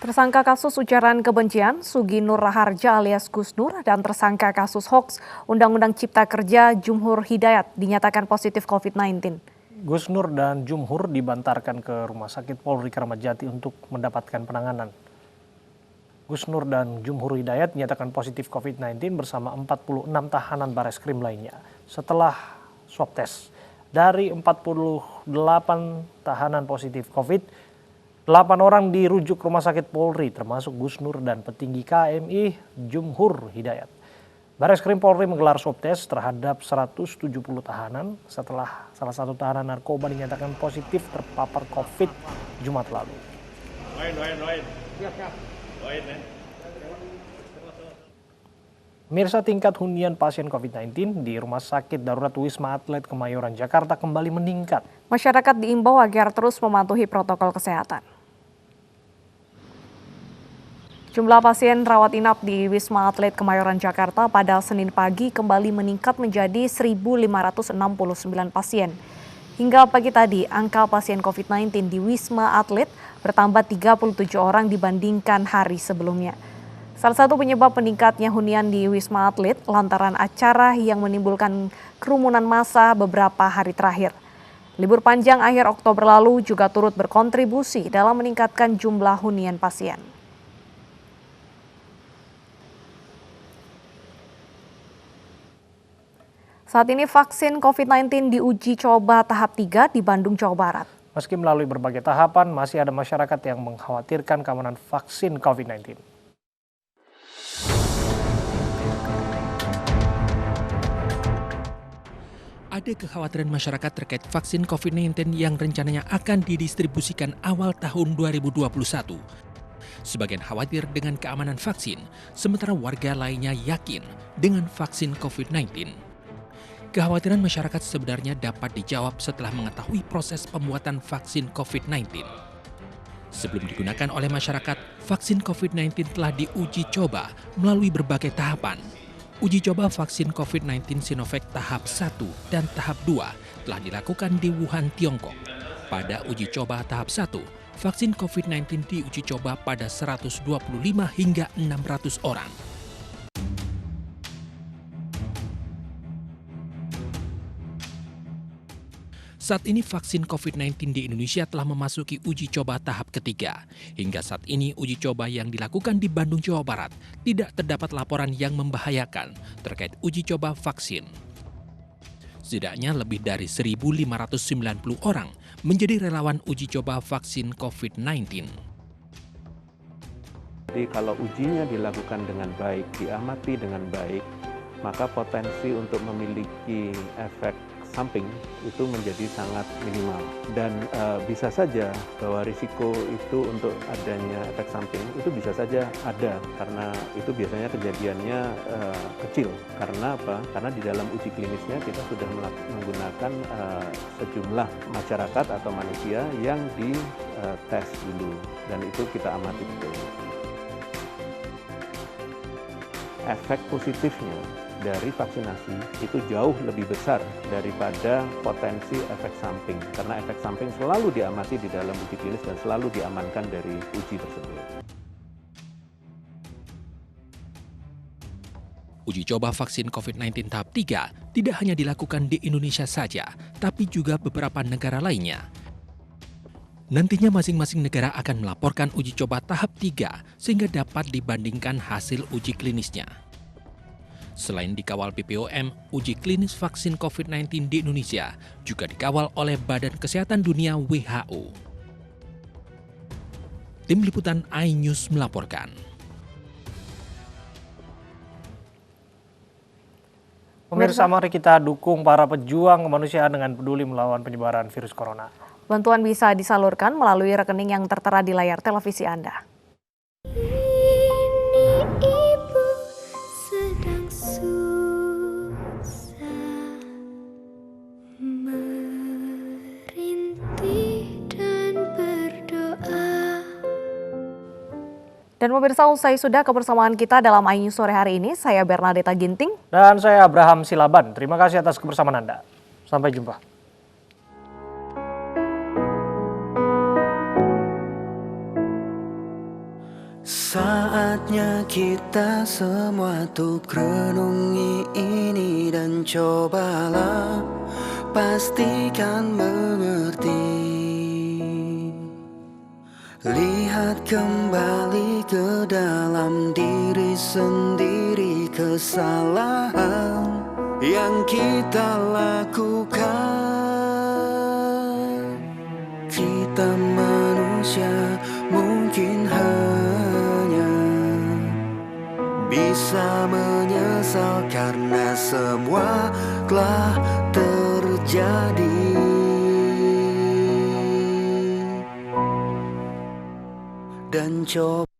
Tersangka kasus ujaran kebencian, Sugi Nur Raharja alias Gus Nur, dan tersangka kasus hoaks Undang-Undang Cipta Kerja Jumhur Hidayat dinyatakan positif COVID-19. Gus Nur dan Jumhur dibantarkan ke Rumah Sakit Polri Kramat Jati untuk mendapatkan penanganan. Gus Nur dan Jumhur Hidayat dinyatakan positif COVID-19 bersama 46 tahanan Bareskrim lainnya setelah swab test. Dari 48 tahanan positif COVID, 8 orang dirujuk Rumah Sakit Polri termasuk Gus Nur dan petinggi KMI Jumhur Hidayat. Bareskrim Polri menggelar swab test terhadap 170 tahanan setelah salah satu tahanan narkoba dinyatakan positif terpapar COVID Jumat lalu. Mirsa, tingkat hunian pasien COVID-19 di Rumah Sakit Darurat Wisma Atlet Kemayoran, Jakarta kembali meningkat. Masyarakat diimbau agar terus mematuhi protokol kesehatan. Jumlah pasien rawat inap di Wisma Atlet Kemayoran, Jakarta pada Senin pagi kembali meningkat menjadi 1.569 pasien. Hingga pagi tadi, angka pasien COVID-19 di Wisma Atlet bertambah 37 orang dibandingkan hari sebelumnya. Salah satu penyebab meningkatnya hunian di Wisma Atlet lantaran acara yang menimbulkan kerumunan massa beberapa hari terakhir. Libur panjang akhir Oktober lalu juga turut berkontribusi dalam meningkatkan jumlah hunian pasien. Saat ini vaksin COVID-19 diuji coba tahap 3 di Bandung, Jawa Barat. Meski melalui berbagai tahapan, masih ada masyarakat yang mengkhawatirkan keamanan vaksin COVID-19. Ada kekhawatiran masyarakat terkait vaksin COVID-19 yang rencananya akan didistribusikan awal tahun 2021. Sebagian khawatir dengan keamanan vaksin, sementara warga lainnya yakin dengan vaksin COVID-19. Kekhawatiran masyarakat sebenarnya dapat dijawab setelah mengetahui proses pembuatan vaksin COVID-19. Sebelum digunakan oleh masyarakat, vaksin COVID-19 telah diuji coba melalui berbagai tahapan. Uji coba vaksin COVID-19 Sinovac tahap 1 dan tahap 2 telah dilakukan di Wuhan, Tiongkok. Pada uji coba tahap 1, vaksin COVID-19 diuji coba pada 125 hingga 600 orang. Saat ini vaksin COVID-19 di Indonesia telah memasuki uji coba tahap ketiga. Hingga saat ini uji coba yang dilakukan di Bandung, Jawa Barat tidak terdapat laporan yang membahayakan terkait uji coba vaksin. Setidaknya lebih dari 1.590 orang menjadi relawan uji coba vaksin COVID-19. Jadi kalau ujinya dilakukan dengan baik, diamati dengan baik, maka potensi untuk memiliki efek samping itu menjadi sangat minimal. Dan bisa saja bahwa risiko itu untuk adanya efek samping itu bisa saja ada, karena itu biasanya kejadiannya kecil. Karena apa? Karena di dalam uji klinisnya kita sudah menggunakan sejumlah masyarakat atau manusia yang dites dulu, dan itu kita amati betul. Efek positifnya dari vaksinasi itu jauh lebih besar daripada potensi efek samping, karena efek samping selalu diamati di dalam uji klinis dan selalu diamankan dari uji tersebut. Uji coba vaksin COVID-19 tahap 3 tidak hanya dilakukan di Indonesia saja, tapi juga beberapa negara lainnya. Nantinya masing-masing negara akan melaporkan uji coba tahap 3 sehingga dapat dibandingkan hasil uji klinisnya. Selain dikawal BPOM, uji klinis vaksin COVID-19 di Indonesia juga dikawal oleh Badan Kesehatan Dunia WHO. Tim Liputan iNews melaporkan. Pemirsa, mari kita dukung para pejuang kemanusiaan dengan peduli melawan penyebaran virus corona. Bantuan bisa disalurkan melalui rekening yang tertera di layar televisi Anda. Dan pemirsa, usai sudah kebersamaan kita dalam iNews sore hari ini. Saya Bernadetta Ginting. Dan saya Abraham Silaban. Terima kasih atas kebersamaan Anda. Sampai jumpa. Saatnya kita semua tuh renungi ini dan cobalah pastikan mengerti. Lihat kembali ke dalam diri sendiri kesalahan yang kita lakukan. Kita manusia mungkin hanya bisa menyesal karena semua telah terjadi. Dan coba